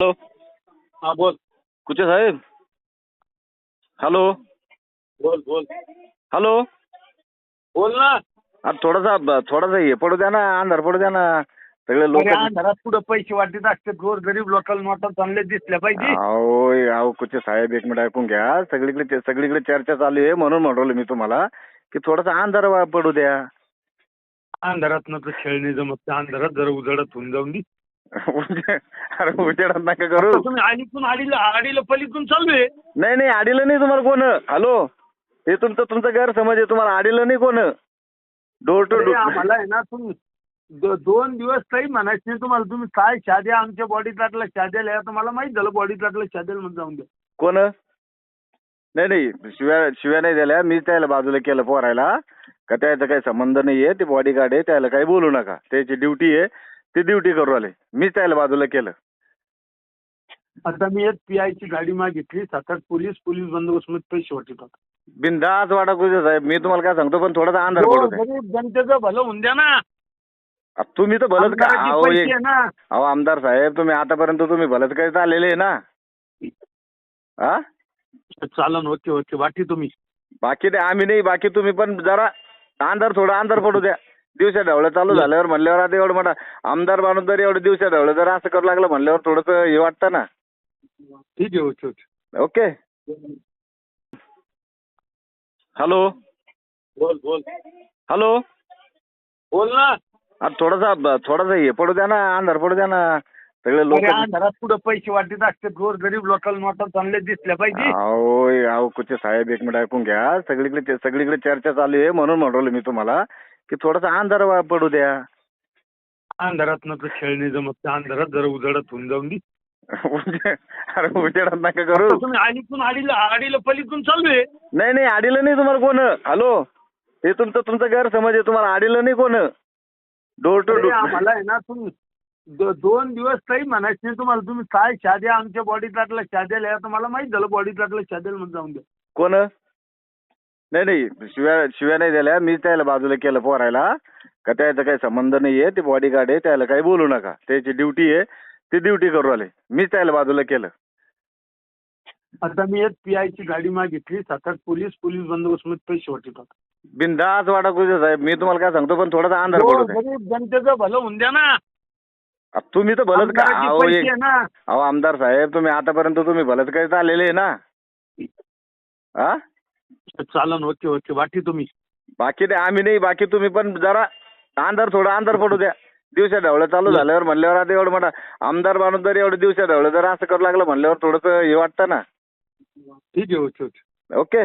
Hello. हा बोल कुचे साहेब. Hello. बोल बोल हॅलो. बोल ना. थोडासा हे पडू द्या ना, अंधार पडू द्या ना. सगळे लोक अरे अंधारात पुढे पैसे वाटत असते, गोर गरीब लोकल नोटा चांगले दिसल्या पाहिजे. अहो कुचे साहेब, एक मिनिट ऐकून घ्या. सगळीकडे चर्चा चालू आहे, म्हणून म्हणलो मी तुम्हाला की थोडासा अंधार पडू द्या. अंधारात न तर खेळणे जमत नाही. अंधारात जरा उजाडत होऊन जाऊन दे. अरे उजेडात नका करू. आता तुम्ही आडीतून आडीला पलीतून चालू आहे. नाही आडीलं नाही तुम्हाला कोण. हॅलो. हे तुमचा गैरसमज आहे. तुम्हाला आडीलं नाही कोण. डोर टू अरे डोर. आम्हाला आहे ना, तुम्ही 2 दिवस काही म्हणायचं नाही तुम्हाला. तुम्ही काय शाद्या आमच्या बॉडी प्लाटला शाद्याला या, तुम्हाला माहित झालं बॉडी प्लाटला शाद्याला म्हणून जाऊन द्या. कोण. नाही शिव्या नाही दिल्या. मीच त्याला बाजूला केलं पोरायला. का त्याचा काही संबंध नाहीये. ते बॉडीगार्ड आहे, त्याला काही बोलू नका. त्याची ड्युटी आहे, ती ड्युटी करू आले. मीच त्याला बाजूला केलं. आता मी एक पीआयची गाडी मागितली. 7-8 पोलीस बंदोबस्त मध्ये पैसे वाटतात. बिनधास्त वाटा कुठे साहेब. मी तुम्हाला काय सांगतो, पण थोडासा अंधार पडू द्या. गरीब जनतेचं भलं होऊन द्या ना. तुम्ही तर भलत का. आमदाराचे पैसे आहे ना. अहो आमदार साहेब, तुम्ही आतापर्यंत तुम्ही भलत काही चाललेले आहे ना. हा. चालन होते वाटी तुम्ही. बाकी नाही, आम्ही नाही. बाकी तुम्ही पण जरा थोडा अंधार पडू द्या. दिवसा ढवळं चालू झाल्यावर म्हणल्यावर आता एवढं मोठा आमदार माणूस जर एवढं दिवसा ढवळं जर असं करू लागलं म्हणल्यावर थोडंसं हे वाटतं ना. ठीक आहे. ओके. ओके. हॅलो. बोल बोल हॅलो. बोल ना. थोडासा हे पडू द्या ना, अंधार पडू द्या ना. सगळे लोक. अरे अंधारात पुढे पैसे वाटत असते, गोर गरीब लोकल नोटा चांगले दिसल्या पाहिजे. अहो कुचे साहेब, एक मिनिट ऐकून घ्या. सगळीकडे चर्चा चालू आहे, म्हणून म्हणलो मी तुम्हाला की थोडासा अंधार पडू द्या. अंधारात न तर खेळणे जमत नाही. अंधारात जरा उजाडत होऊन जाऊन दे. अरे उजेडात नका करू. आता तुम्ही आडीला पलीतून चालू आहे. नाही आडीलं नाही तुम्हाला कोण. हॅलो. हे तुमचा गैरसमज आहे. तुम्हाला आडीलं नाही कोण. डोर टू अरे डोर. आम्हाला आहे ना, तुम्ही 2 दिवस काही म्हणायचं नाही तुम्हाला. तुम्ही काय शाद्या आमच्या बॉडी प्लाटला शाद्याला या, तुम्हाला माहित झालं बॉडी प्लाटला शाद्याला म्हणून जाऊन द्या. कोण. नाही शिव्या नाही दिल्या. मीच त्याला बाजूला केलं पोरायला. का त्याचा काही संबंध नाहीये. ते बॉडीगार्ड आहे, त्याला काही बोलू नका. त्याची ड्युटी आहे, ती ड्युटी करू आले. मीच त्याला बाजूला केलं. आता मी एक पीआयची गाडी मागितली. 7-8 पोलीस बंदोबस्त मध्ये पैसे वाटतात. बिनधास्त वाटा कुठे साहेब. मी तुम्हाला काय सांगतो, पण थोडासा अंधार पडू द्या. गरीब जनतेचं भलं होऊन द्या ना. तुम्ही तर भलत का. आमदाराचे पैसे आहे ना. अहो आमदार साहेब, तुम्ही आतापर्यंत तुम्ही भलत काही चाललेले आहे ना. हा. चालन होते वाटी तुम्ही. बाकी नाही, आम्ही नाही. बाकी तुम्ही पण जरा थोडा अंधार पडू द्या. दिवसा ढवळं चालू झाल्यावर म्हणल्यावर आता एवढं मोठा आमदार माणूस जर एवढं दिवसा ढवळं जर असं करू लागलं म्हणल्यावर थोडंसं हे वाटतं ना. ठीक आहे. ओके. ओके.